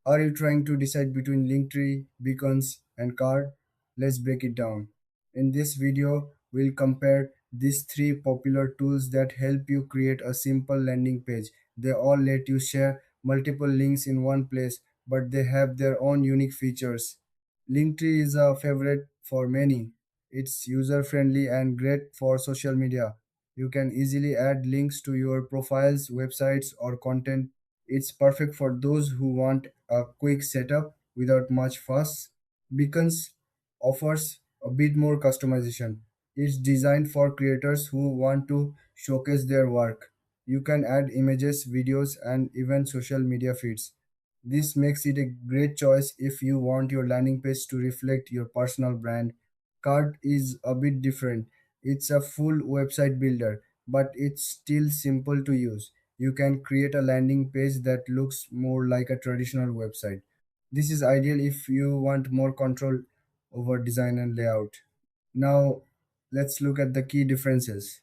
Are you trying to decide between Linktree, beacons, and card? Let's break it down. In this video, we'll compare these three popular tools that help you create a simple landing page. They all let you share multiple links in one place, but they have their own unique features. Linktree is a favorite for many. It's user friendly and great for social media. You can easily add links to your profiles, websites, or content. It's perfect for those who want a quick setup without much fuss. Beacons offers a bit more customization. It's designed for creators who want to showcase their work. You can add images, videos, and even social media feeds. This makes it a great choice if you want your landing page to reflect your personal brand. Card is a bit different. It's a full website builder, but it's still simple to use. You can create a landing page that looks more like a traditional website. This is ideal if you want more control over design and layout. Now, let's look at the key differences.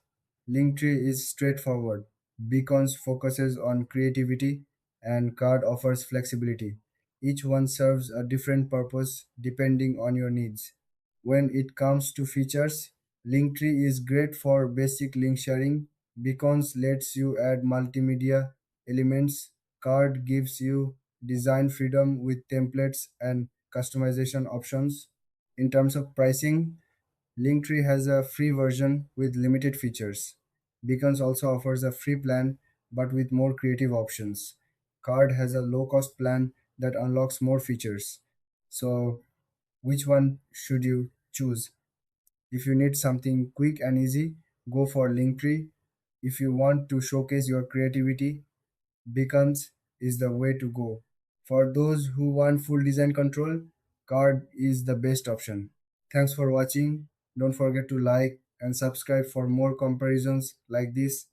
Linktree is straightforward. Beacons focuses on creativity and Card offers flexibility. Each one serves a different purpose depending on your needs. When it comes to features, Linktree is great for basic link sharing. Beacons lets you add multimedia elements. Card gives you design freedom with templates and customization options. In terms of pricing, Linktree has a free version with limited features. Beacons also offers a free plan but with more creative options. Card has a low cost plan that unlocks more features. So, which one should you choose? If you need something quick and easy, go for Linktree. If you want to showcase your creativity, Beacons is the way to go. For those who want full design control, Card is the best option. Thanks for watching. Don't forget to like and subscribe for more comparisons like this.